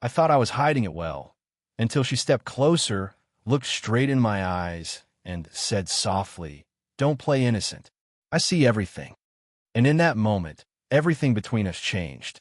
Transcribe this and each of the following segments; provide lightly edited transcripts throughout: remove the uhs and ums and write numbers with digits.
I thought I was hiding it well, until she stepped closer, looked straight in my eyes, and said softly, "Don't play innocent. I see everything." And in that moment, everything between us changed.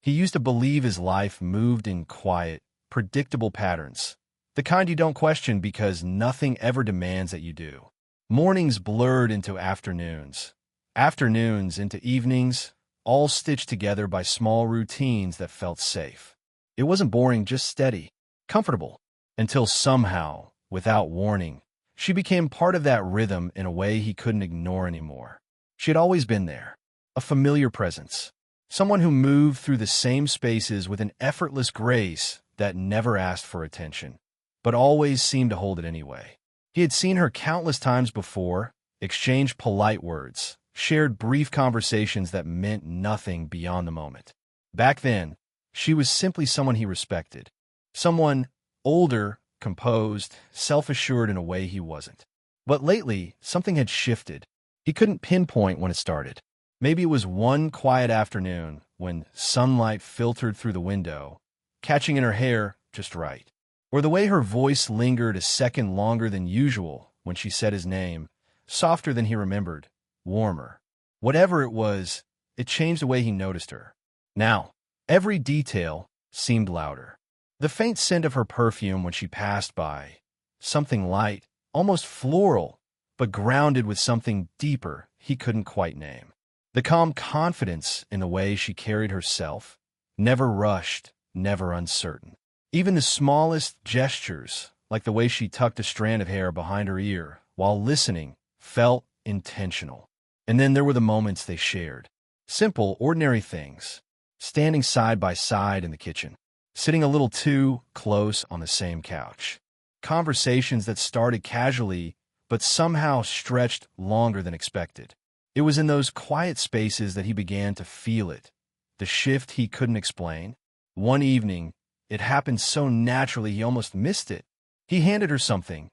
He used to believe his life moved in quiet, predictable patterns, the kind you don't question because nothing ever demands that you do. Mornings blurred into afternoons, afternoons into evenings, all stitched together by small routines that felt safe. It wasn't boring, just steady, comfortable, until somehow, without warning, she became part of that rhythm in a way he couldn't ignore anymore. She had always been there, a familiar presence, someone who moved through the same spaces with an effortless grace that never asked for attention, but always seemed to hold it anyway. He had seen her countless times before, exchanged polite words, shared brief conversations that meant nothing beyond the moment. Back then, she was simply someone he respected, someone older, composed, self-assured in a way he wasn't. But lately, something had shifted. He couldn't pinpoint when it started. Maybe it was one quiet afternoon when sunlight filtered through the window, catching in her hair just right. Or the way her voice lingered a second longer than usual when she said his name, softer than he remembered, warmer. Whatever it was, it changed the way he noticed her. Now, every detail seemed louder. The faint scent of her perfume when she passed by, something light, almost floral, but grounded with something deeper he couldn't quite name. The calm confidence in the way she carried herself, never rushed, never uncertain. Even the smallest gestures, like the way she tucked a strand of hair behind her ear while listening, felt intentional. And then there were the moments they shared. Simple, ordinary things. Standing side by side in the kitchen. Sitting a little too close on the same couch. Conversations that started casually, but somehow stretched longer than expected. It was in those quiet spaces that he began to feel it. The shift he couldn't explain. One evening, it happened so naturally he almost missed it. He handed her something,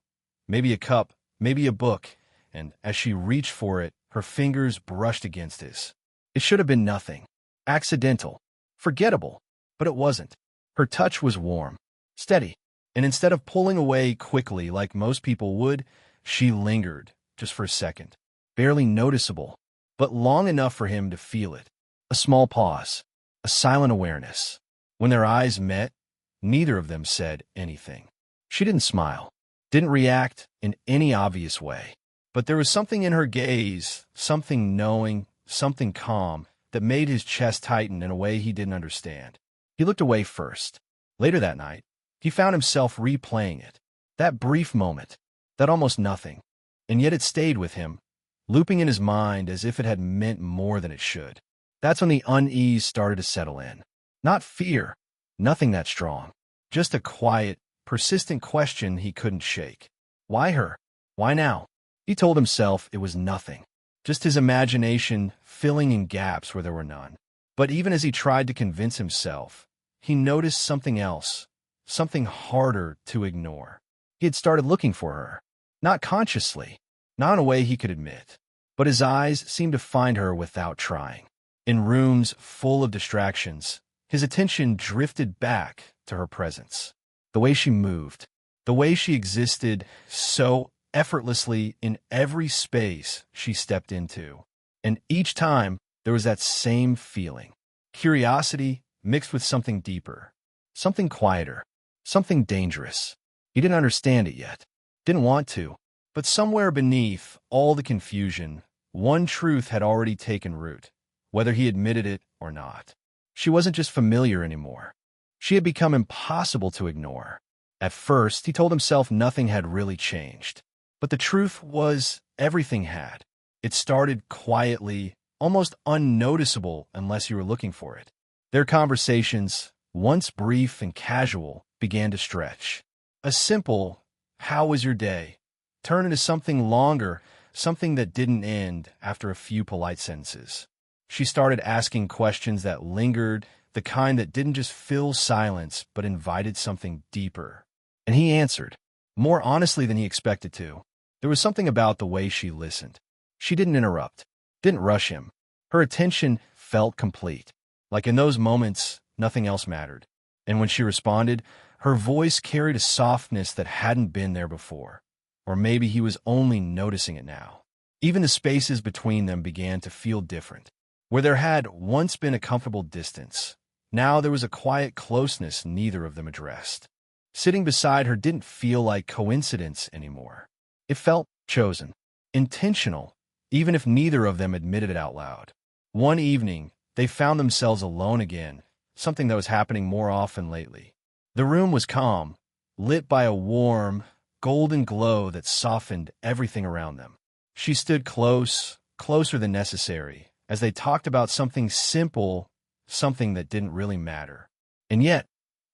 maybe a cup, maybe a book, and as she reached for it, her fingers brushed against his. It should have been nothing. Accidental. Forgettable. But it wasn't. Her touch was warm, steady, and instead of pulling away quickly like most people would, she lingered, just for a second. Barely noticeable, but long enough for him to feel it. A small pause. A silent awareness. When their eyes met, neither of them said anything. She didn't smile, didn't react in any obvious way. But there was something in her gaze, something knowing, something calm, that made his chest tighten in a way he didn't understand. He looked away first. Later that night, he found himself replaying it. That brief moment, that almost nothing. And yet it stayed with him, looping in his mind as if it had meant more than it should. That's when the unease started to settle in. Not fear, nothing that strong. Just a quiet, persistent question he couldn't shake. Why her? Why now? He told himself it was nothing. Just his imagination filling in gaps where there were none. But even as he tried to convince himself, he noticed something else, something harder to ignore. He had started looking for her. Not consciously, not in a way he could admit. But his eyes seemed to find her without trying. In rooms full of distractions, his attention drifted back to her presence. The way she moved, the way she existed so effortlessly in every space she stepped into. And each time, there was that same feeling. Curiosity mixed with something deeper, something quieter, something dangerous. He didn't understand it yet, didn't want to. But somewhere beneath all the confusion, one truth had already taken root, whether he admitted it or not. She wasn't just familiar anymore. She had become impossible to ignore. At first, he told himself nothing had really changed. But the truth was, everything had. It started quietly, almost unnoticeable unless you were looking for it. Their conversations, once brief and casual, began to stretch. A simple, "How was your day?" turned into something longer, something that didn't end after a few polite sentences. She started asking questions that lingered, the kind that didn't just fill silence but invited something deeper. And he answered, more honestly than he expected to. There was something about the way she listened. She didn't interrupt, didn't rush him. Her attention felt complete. Like in those moments, nothing else mattered. And when she responded, her voice carried a softness that hadn't been there before. Or maybe he was only noticing it now. Even the spaces between them began to feel different. Where there had once been a comfortable distance, now there was a quiet closeness neither of them addressed. Sitting beside her didn't feel like coincidence anymore. It felt chosen, intentional, even if neither of them admitted it out loud. One evening, they found themselves alone again, something that was happening more often lately. The room was calm, lit by a warm, golden glow that softened everything around them. She stood close, closer than necessary, as they talked about something simple, something that didn't really matter. And yet,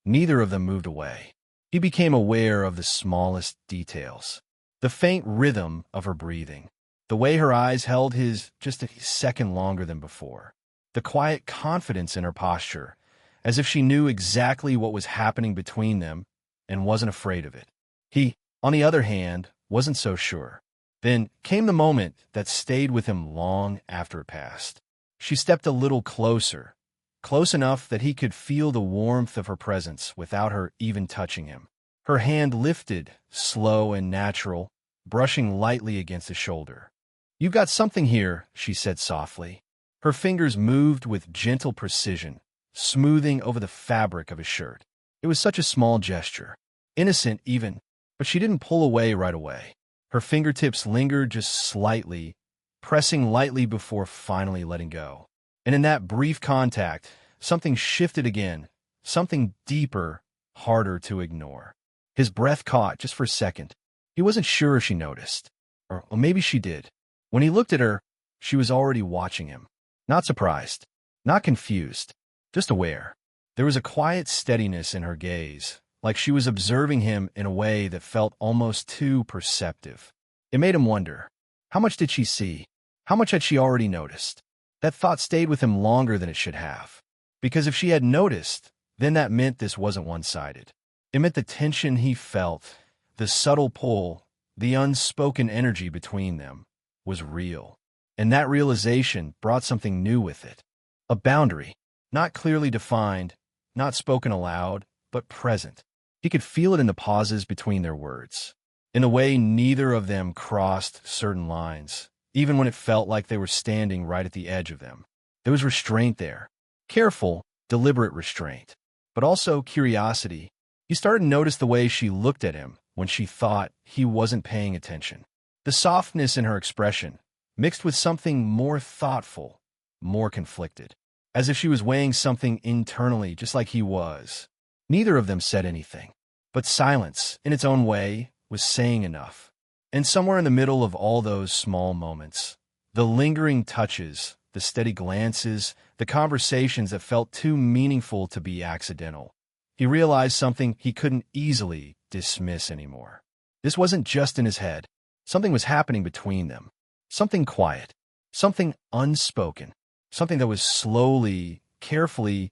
neither of them moved away. He became aware of the smallest details. The faint rhythm of her breathing. The way her eyes held his just a second longer than before. The quiet confidence in her posture, as if she knew exactly what was happening between them and wasn't afraid of it. He, on the other hand, wasn't so sure. Then came the moment that stayed with him long after it passed. She stepped a little closer, close enough that he could feel the warmth of her presence without her even touching him. Her hand lifted, slow and natural, brushing lightly against his shoulder. "You've got something here," she said softly. Her fingers moved with gentle precision, smoothing over the fabric of his shirt. It was such a small gesture, innocent even, but she didn't pull away right away. Her fingertips lingered just slightly, pressing lightly before finally letting go. And in that brief contact, something shifted again, something deeper, harder to ignore. His breath caught just for a second. He wasn't sure if she noticed, or maybe she did. When he looked at her, she was already watching him. Not surprised, not confused, just aware. There was a quiet steadiness in her gaze, like she was observing him in a way that felt almost too perceptive. It made him wonder, how much did she see? How much had she already noticed? That thought stayed with him longer than it should have. Because if she had noticed, then that meant this wasn't one-sided. It meant the tension he felt, the subtle pull, the unspoken energy between them, was real. And that realization brought something new with it. A boundary, not clearly defined, not spoken aloud, but present. He could feel it in the pauses between their words, in the way neither of them crossed certain lines, even when it felt like they were standing right at the edge of them. There was restraint there, careful, deliberate restraint, but also curiosity. He started to notice the way she looked at him when she thought he wasn't paying attention. The softness in her expression, mixed with something more thoughtful, more conflicted, as if she was weighing something internally just like he was. Neither of them said anything, but silence, in its own way, was saying enough. And somewhere in the middle of all those small moments, the lingering touches, the steady glances, the conversations that felt too meaningful to be accidental, he realized something he couldn't easily dismiss anymore. This wasn't just in his head. Something was happening between them. Something quiet, something unspoken, something that was slowly, carefully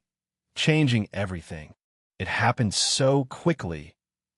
changing everything. It happened so quickly,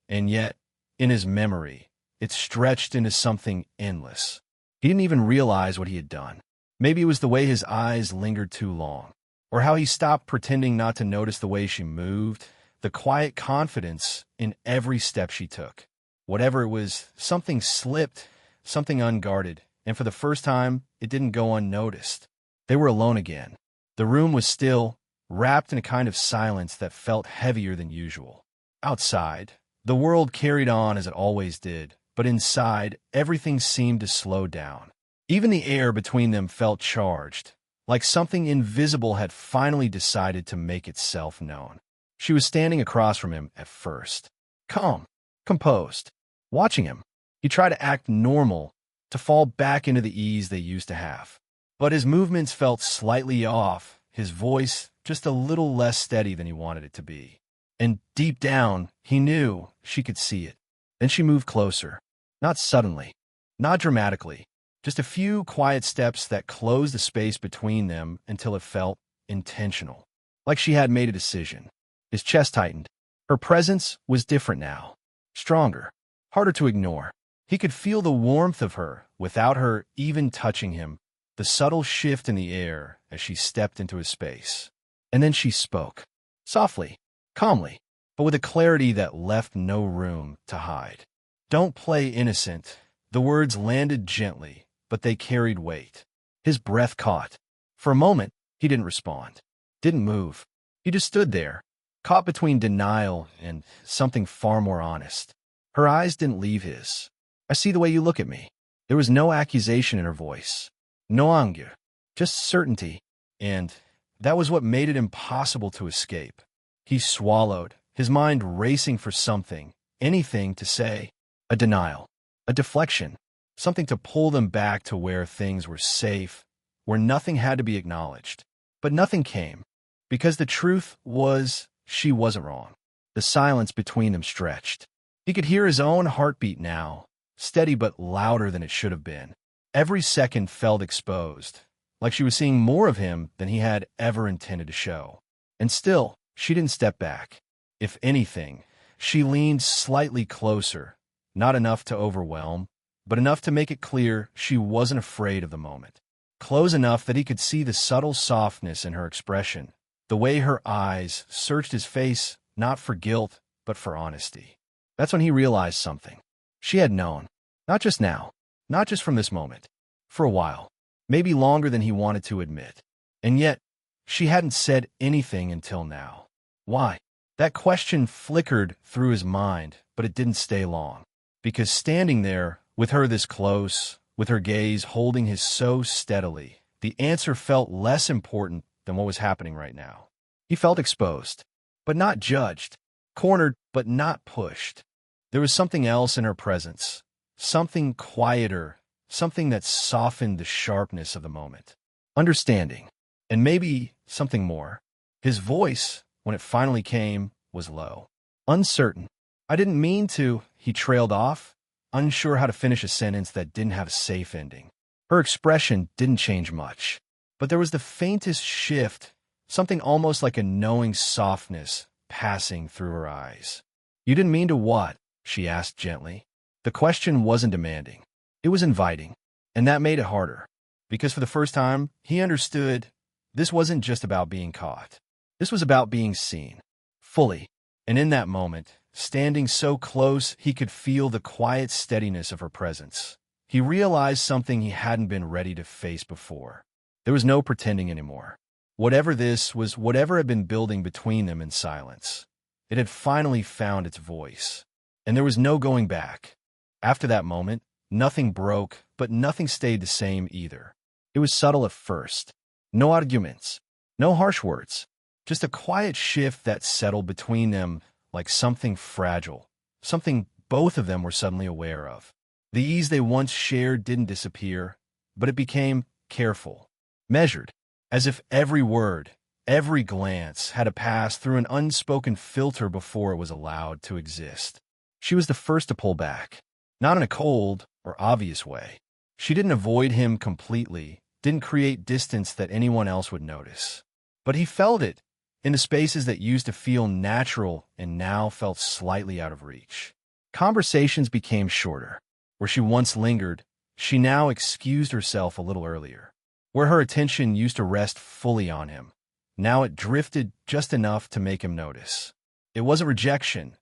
and yet, in his memory, it stretched into something endless. He didn't even realize what he had done. Maybe it was the way his eyes lingered too long, or how he stopped pretending not to notice the way she moved, the quiet confidence in every step she took. Whatever it was, something slipped, something unguarded, and for the first time, it didn't go unnoticed. They were alone again. The room was still, wrapped in a kind of silence that felt heavier than usual. Outside, the world carried on as it always did, but inside, everything seemed to slow down. Even the air between them felt charged, like something invisible had finally decided to make itself known. She was standing across from him at first, calm, composed, watching him. He tried to act normal, to fall back into the ease they used to have. But his movements felt slightly off, his voice just a little less steady than he wanted it to be. And deep down, he knew she could see it. Then she moved closer, not suddenly, not dramatically, just a few quiet steps that closed the space between them until it felt intentional, like she had made a decision. His chest tightened. Her presence was different now, stronger, harder to ignore. He could feel the warmth of her without her even touching him, the subtle shift in the air as she stepped into his space. And then she spoke, softly, calmly, but with a clarity that left no room to hide. Don't play innocent. The words landed gently, but they carried weight. His breath caught. For a moment, he didn't respond, didn't move. He just stood there, caught between denial and something far more honest. Her eyes didn't leave his. "I see the way you look at me." There was no accusation in her voice, no anger, just certainty, and that was what made it impossible to escape. He swallowed, his mind racing for something, anything to say. A denial, a deflection, something to pull them back to where things were safe, where nothing had to be acknowledged. But nothing came, because the truth was she wasn't wrong. The silence between them stretched. He could hear his own heartbeat now, steady but louder than it should have been. Every second felt exposed, like she was seeing more of him than he had ever intended to show. And still, she didn't step back. If anything, she leaned slightly closer, not enough to overwhelm, but enough to make it clear she wasn't afraid of the moment. Close enough that he could see the subtle softness in her expression, the way her eyes searched his face not for guilt, but for honesty. That's when he realized something. She had known, not just now, not just from this moment, for a while, maybe longer than he wanted to admit. And yet, she hadn't said anything until now. Why? That question flickered through his mind, but it didn't stay long. Because standing there, with her this close, with her gaze holding his so steadily, the answer felt less important than what was happening right now. He felt exposed, but not judged, cornered, but not pushed. There was something else in her presence, something quieter, something that softened the sharpness of the moment. Understanding, and maybe something more. His voice, when it finally came, was low, uncertain. "I didn't mean to," he trailed off, unsure how to finish a sentence that didn't have a safe ending. Her expression didn't change much, but there was the faintest shift, something almost like a knowing softness passing through her eyes. "You didn't mean to what?" she asked gently. The question wasn't demanding. It was inviting, and that made it harder, because for the first time, he understood this wasn't just about being caught. This was about being seen, fully, and in that moment, standing so close he could feel the quiet steadiness of her presence. He realized something he hadn't been ready to face before. There was no pretending anymore. Whatever this was, whatever had been building between them in silence, it had finally found its voice. And there was no going back. After that moment, nothing broke, but nothing stayed the same either. It was subtle at first. No arguments, no harsh words, just a quiet shift that settled between them like something fragile, something both of them were suddenly aware of. The ease they once shared didn't disappear, but it became careful, measured, as if every word, every glance had to pass through an unspoken filter before it was allowed to exist. She was the first to pull back, not in a cold or obvious way. She didn't avoid him completely, didn't create distance that anyone else would notice. But he felt it in the spaces that used to feel natural and now felt slightly out of reach. Conversations became shorter. Where she once lingered, she now excused herself a little earlier. Where her attention used to rest fully on him, now it drifted just enough to make him notice. It wasn't rejection,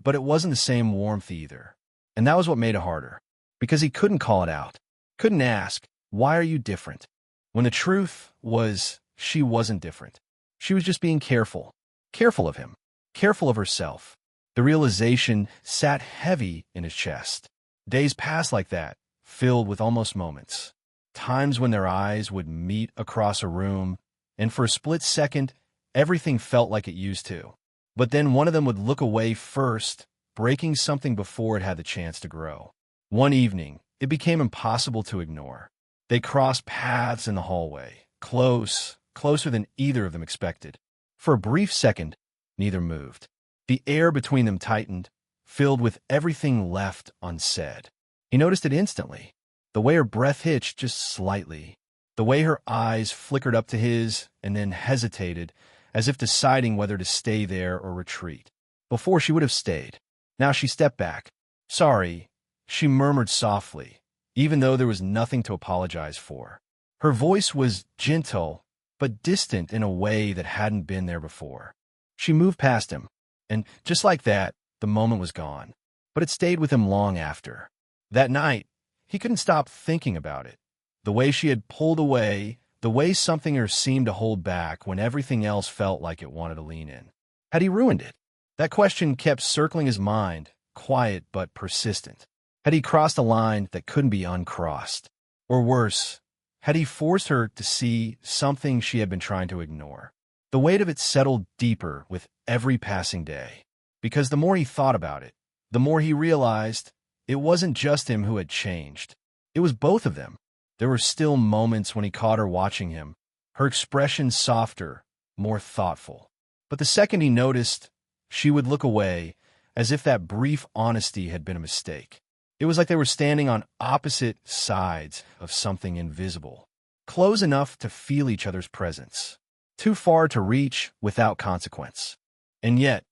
but it wasn't the same warmth either. And that was what made it harder, because he couldn't call it out, couldn't ask, "Why are you different?" When the truth was, she wasn't different. She was just being careful, careful of him, careful of herself. The realization sat heavy in his chest. Days passed like that, filled with almost moments. Times when their eyes would meet across a room, and for a split second, everything felt like it used to. But then one of them would look away first, breaking something before it had the chance to grow. One evening, it became impossible to ignore. They crossed paths in the hallway, closer than either of them expected. For a brief second, neither moved. The air between them tightened, filled with everything left unsaid. He noticed it instantly. The way her breath hitched just slightly. The way her eyes flickered up to his and then hesitated, as if deciding whether to stay there or retreat. Before she would have stayed. Now she stepped back. "Sorry," she murmured softly, even though there was nothing to apologize for. Her voice was gentle, but distant in a way that hadn't been there before. She moved past him, And just like that, the moment was gone. But it stayed with him long after. That night, he couldn't stop thinking about it. The way she had pulled away, the way something in her seemed to hold back when everything else felt like it wanted to lean in. Had he ruined it? That question kept circling his mind, quiet but persistent. Had he crossed a line that couldn't be uncrossed? Or worse, had he forced her to see something she had been trying to ignore? The weight of it settled deeper with every passing day. Because the more he thought about it, the more he realized it wasn't just him who had changed. It was both of them. There were still moments when he caught her watching him, her expression softer, more thoughtful. But the second he noticed, she would look away, as if that brief honesty had been a mistake. It was like they were standing on opposite sides of something invisible, close enough to feel each other's presence, too far to reach without consequence. And yet,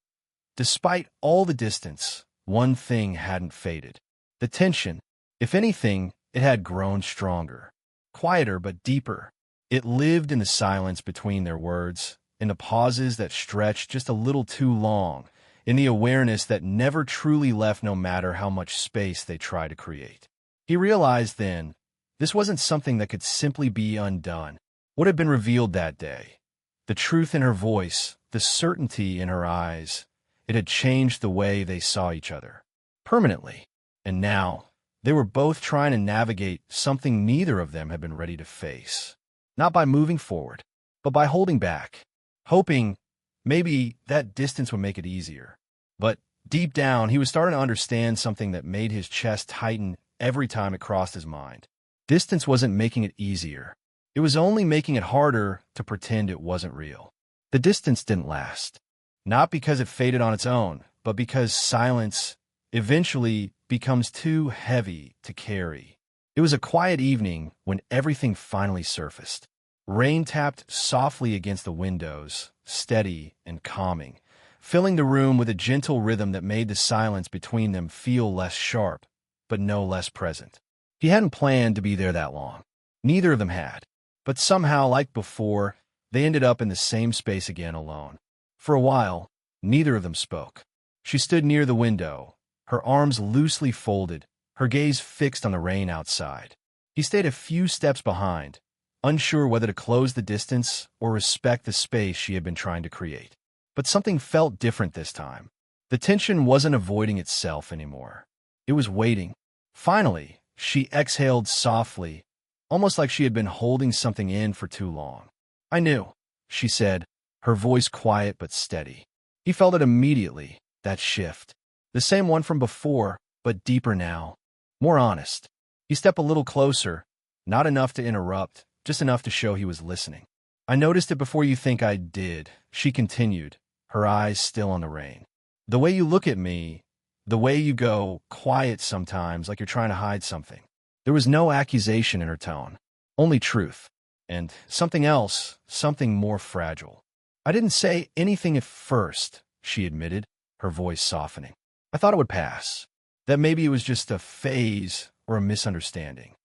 despite all the distance, one thing hadn't faded. The tension, if anything, it had grown stronger, quieter but deeper. It lived in the silence between their words, in the pauses that stretched just a little too long, in the awareness that never truly left no matter how much space they tried to create. He realized then, this wasn't something that could simply be undone. What had been revealed that day, the truth in her voice, the certainty in her eyes, it had changed the way they saw each other, permanently. And now, they were both trying to navigate something neither of them had been ready to face. Not by moving forward, but by holding back, hoping maybe that distance would make it easier. But deep down, he was starting to understand something that made his chest tighten every time it crossed his mind. Distance wasn't making it easier. It was only making it harder to pretend it wasn't real. The distance didn't last. Not because it faded on its own, but because silence eventually becomes too heavy to carry. It was a quiet evening when everything finally surfaced. Rain tapped softly against the windows, steady and calming, filling the room with a gentle rhythm that made the silence between them feel less sharp, but no less present. He hadn't planned to be there that long. Neither of them had. But somehow, like before, they ended up in the same space again alone. For a while, neither of them spoke. She stood near the window, her arms loosely folded, her gaze fixed on the rain outside. He stayed a few steps behind, unsure whether to close the distance or respect the space she had been trying to create. But something felt different this time. The tension wasn't avoiding itself anymore. It was waiting. Finally, she exhaled softly, almost like she had been holding something in for too long. "I knew," she said, her voice quiet but steady. He felt it immediately, that shift. The same one from before, but deeper now. More honest. He stepped a little closer, not enough to interrupt, just enough to show he was listening. "I noticed it before you think I did," she continued, her eyes still on the rain. "The way you look at me, the way you go quiet sometimes like you're trying to hide something." There was no accusation in her tone, only truth. And something else, something more fragile. "I didn't say anything at first," she admitted, her voice softening. "I thought it would pass. That maybe it was just a phase or a misunderstanding."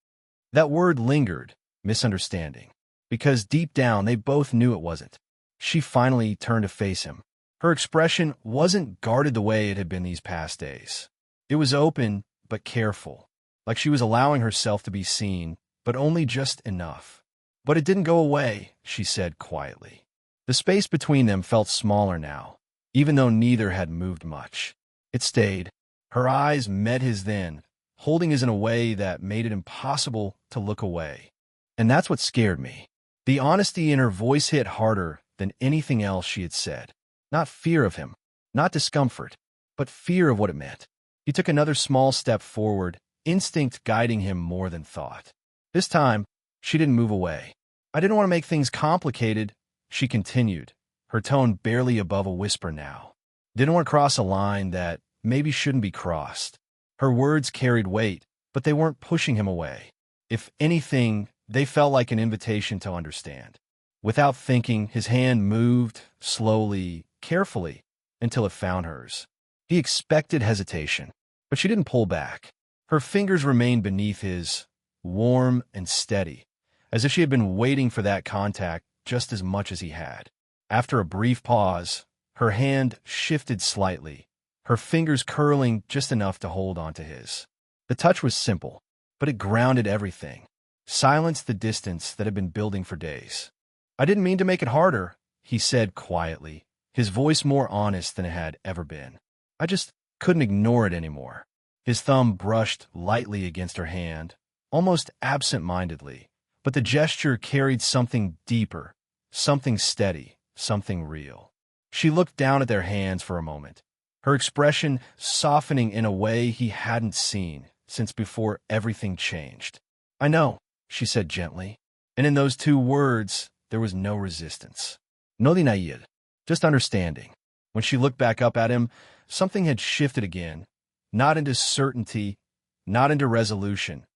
That word lingered, misunderstanding, because deep down they both knew it wasn't. She finally turned to face him. Her expression wasn't guarded the way it had been these past days. It was open, but careful, like she was allowing herself to be seen, but only just enough. "But it didn't go away," she said quietly. The space between them felt smaller now, even though neither had moved much. It stayed. Her eyes met his then, holding his in a way that made it impossible to look away. And that's what scared me. The honesty in her voice hit harder than anything else she had said. Not fear of him, not discomfort, but fear of what it meant. He took another small step forward, instinct guiding him more than thought. This time, she didn't move away. "I didn't want to make things complicated," she continued, her tone barely above a whisper now. "Didn't want to cross a line that maybe shouldn't be crossed." Her words carried weight, but they weren't pushing him away. If anything, they felt like an invitation to understand. Without thinking, his hand moved, slowly, carefully, until it found hers. He expected hesitation, but she didn't pull back. Her fingers remained beneath his, warm and steady, as if she had been waiting for that contact just as much as he had. After a brief pause, Her hand shifted slightly, her fingers curling just enough to hold onto his. The touch was simple, but it grounded everything, silenced the distance that had been building for days. "I didn't mean to make it harder," he said quietly, his voice more honest than it had ever been. "I just couldn't ignore it anymore." His thumb brushed lightly against her hand, almost absent-mindedly, but the gesture carried something deeper, something steady, something real. She looked down at their hands for a moment, her expression softening in a way he hadn't seen since before everything changed. "I know," she said gently, and in those two words there was no resistance. No denial, just understanding. When she looked back up at him, something had shifted again, not into certainty, not into resolution,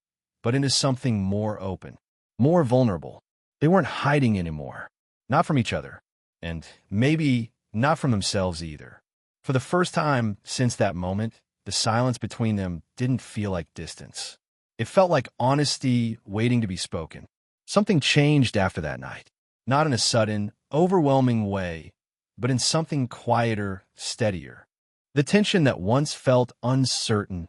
but into something more open, more vulnerable. They weren't hiding anymore, not from each other, and maybe not from themselves either. For the first time since that moment, the silence between them didn't feel like distance. It felt like honesty waiting to be spoken. Something changed after that night, not in a sudden, overwhelming way, but in something quieter, steadier. The tension that once felt uncertain,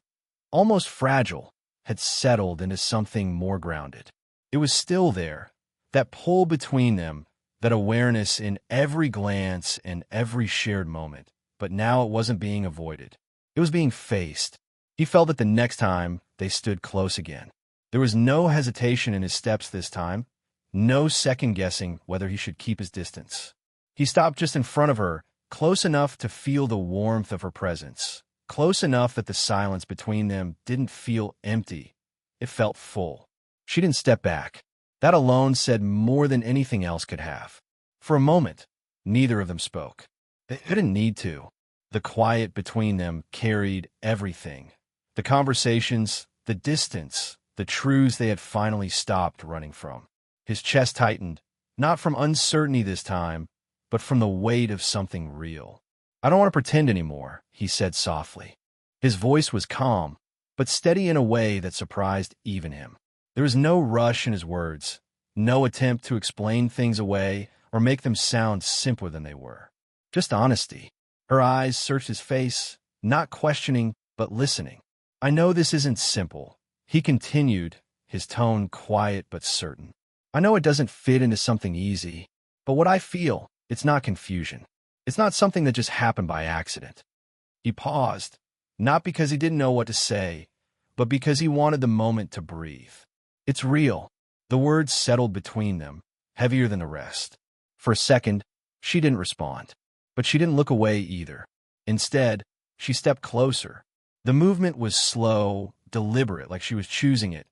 almost fragile, had settled into something more grounded. It was still there, that pull between them, that awareness in every glance and every shared moment. But now it wasn't being avoided. It was being faced. He felt that the next time they stood close again. There was no hesitation in his steps this time, no second-guessing whether he should keep his distance. He stopped just in front of her, close enough to feel the warmth of her presence, close enough that the silence between them didn't feel empty. It felt full. She didn't step back. That alone said more than anything else could have. For a moment, neither of them spoke. They didn't need to. The quiet between them carried everything. The conversations, the distance, the truths they had finally stopped running from. His chest tightened, not from uncertainty this time, but from the weight of something real. "I don't want to pretend anymore," he said softly. His voice was calm, but steady in a way that surprised even him. There was no rush in his words, no attempt to explain things away or make them sound simpler than they were. Just honesty. Her eyes searched his face, not questioning, but listening. "I know this isn't simple," he continued, his tone quiet but certain. "I know it doesn't fit into something easy, but what I feel, it's not confusion. It's not something that just happened by accident." He paused, not because he didn't know what to say, but because he wanted the moment to breathe. "It's real." The words settled between them, heavier than the rest. For a second, she didn't respond. But she didn't look away either. Instead, she stepped closer. The movement was slow, deliberate, like she was choosing it,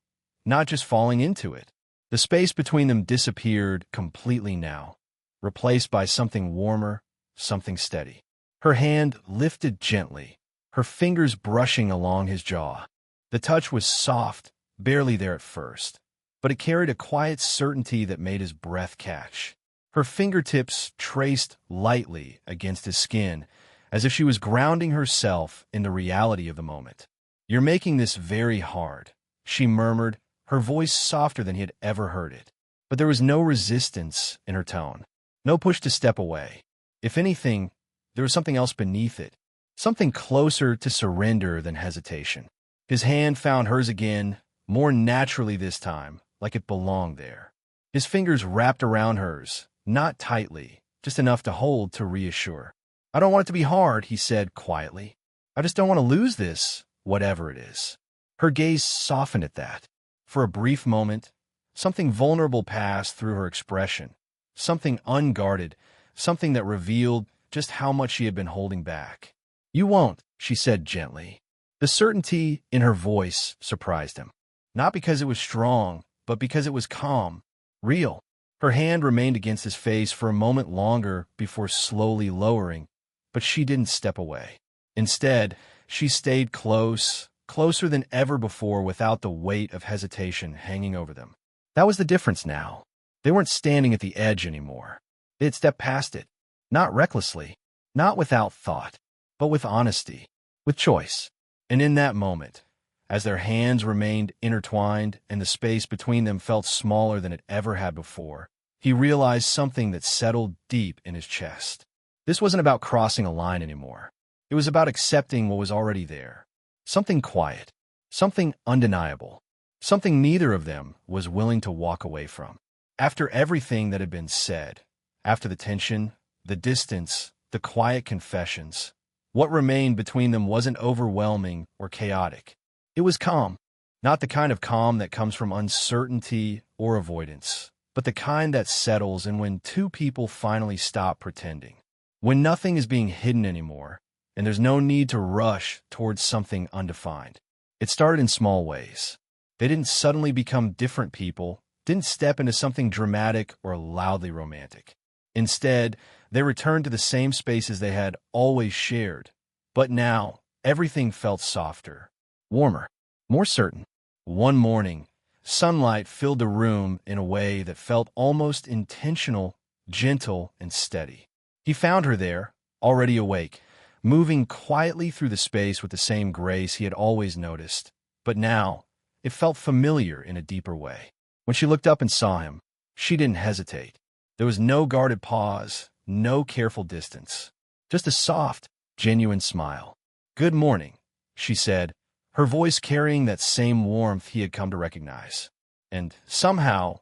not just falling into it. The space between them disappeared completely now, replaced by something warmer, something steady. Her hand lifted gently, her fingers brushing along his jaw. The touch was soft, barely there at first, but it carried a quiet certainty that made his breath catch. Her fingertips traced lightly against his skin, as if she was grounding herself in the reality of the moment. "You're making this very hard," she murmured, her voice softer than he had ever heard it. But there was no resistance in her tone, no push to step away. If anything, there was something else beneath it, something closer to surrender than hesitation. His hand found hers again, more naturally this time, like it belonged there. His fingers wrapped around hers, not tightly, just enough to hold to reassure. "I don't want it to be hard," he said quietly. "I just don't want to lose this, whatever it is." Her gaze softened at that. For a brief moment, something vulnerable passed through her expression, something unguarded, something that revealed just how much she had been holding back. "You won't," she said gently. The certainty in her voice surprised him, not because it was strong, but because it was calm, real. Her hand remained against his face for a moment longer before slowly lowering, but she didn't step away. Instead, she stayed close, closer than ever before without the weight of hesitation hanging over them. That was the difference now. They weren't standing at the edge anymore. They had stepped past it, not recklessly, not without thought, but with honesty, with choice. And in that moment, as their hands remained intertwined and the space between them felt smaller than it ever had before, he realized something that settled deep in his chest. This wasn't about crossing a line anymore. It was about accepting what was already there. Something quiet, something undeniable, something neither of them was willing to walk away from. After everything that had been said, after the tension, the distance, the quiet confessions, what remained between them wasn't overwhelming or chaotic. It was calm, not the kind of calm that comes from uncertainty or avoidance, but the kind that settles in when two people finally stop pretending. When nothing is being hidden anymore, and there's no need to rush towards something undefined. It started in small ways. They didn't suddenly become different people, didn't step into something dramatic or loudly romantic. Instead, they returned to the same spaces they had always shared. But now, everything felt softer, warmer, more certain. One morning, sunlight filled the room in a way that felt almost intentional, gentle, and steady. He found her there, already awake, moving quietly through the space with the same grace he had always noticed. But now, it felt familiar in a deeper way. When she looked up and saw him, she didn't hesitate. There was no guarded pause, no careful distance. Just a soft, genuine smile. "Good morning," she said, her voice carrying that same warmth he had come to recognize. And somehow,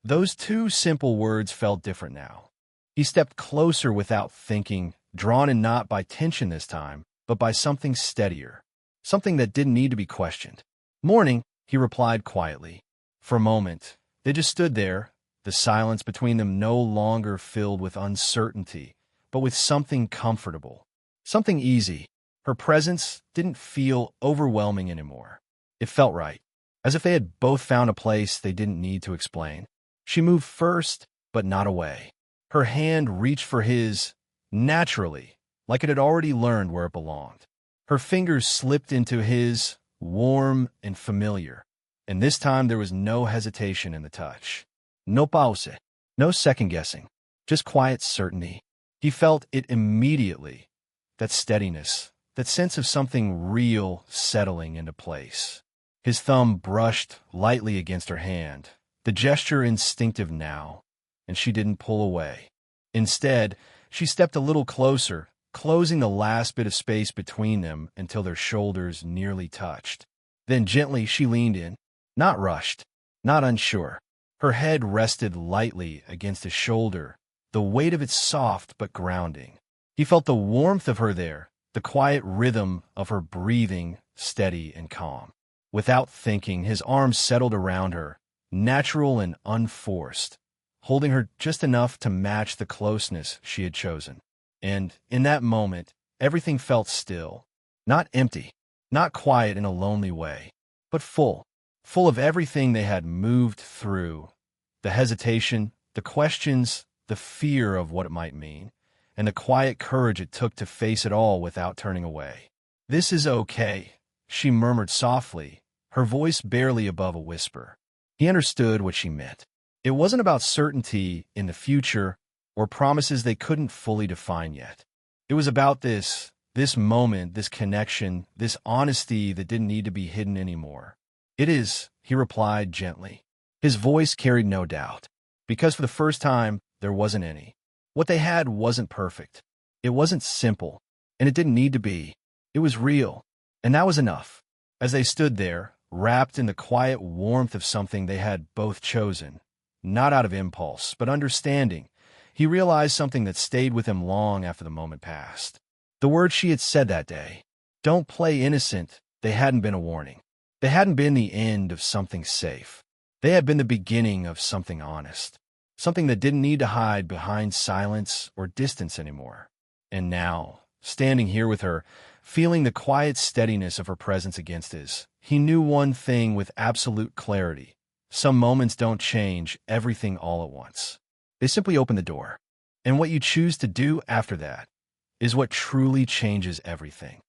those two simple words felt different now. He stepped closer without thinking, drawn in not by tension this time, but by something steadier, something that didn't need to be questioned. "Morning," he replied quietly. For a moment, they just stood there, the silence between them no longer filled with uncertainty, but with something comfortable, something easy. Her presence didn't feel overwhelming anymore. It felt right, as if they had both found a place they didn't need to explain. She moved first, but not away. Her hand reached for his, naturally, like it had already learned where it belonged. Her fingers slipped into his, warm and familiar, and this time there was no hesitation in the touch. No pause, no second-guessing, just quiet certainty. He felt it immediately, that steadiness, that sense of something real settling into place. His thumb brushed lightly against her hand, the gesture instinctive now, and she didn't pull away. Instead, she stepped a little closer, closing the last bit of space between them until their shoulders nearly touched. Then gently she leaned in, not rushed, not unsure. Her head rested lightly against his shoulder, the weight of it soft but grounding. He felt the warmth of her there, the quiet rhythm of her breathing, steady and calm. Without thinking, his arms settled around her, natural and unforced, holding her just enough to match the closeness she had chosen. And in that moment, everything felt still, not empty, not quiet in a lonely way, but full of everything they had moved through, the hesitation, the questions, the fear of what it might mean, and the quiet courage it took to face it all without turning away. "This is okay," she murmured softly, her voice barely above a whisper. He understood what she meant. It wasn't about certainty in the future or promises they couldn't fully define yet. It was about this moment, this connection, this honesty that didn't need to be hidden anymore. "It is," he replied gently. His voice carried no doubt, because for the first time, there wasn't any. What they had wasn't perfect. It wasn't simple, and it didn't need to be. It was real, and that was enough. As they stood there, wrapped in the quiet warmth of something they had both chosen, not out of impulse, but understanding, he realized something that stayed with him long after the moment passed. The words she had said that day, "Don't play innocent," they hadn't been a warning. They hadn't been the end of something safe. They had been the beginning of something honest, something that didn't need to hide behind silence or distance anymore. And now, standing here with her, feeling the quiet steadiness of her presence against his, he knew one thing with absolute clarity. Some moments don't change everything all at once. They simply open the door. And what you choose to do after that is what truly changes everything.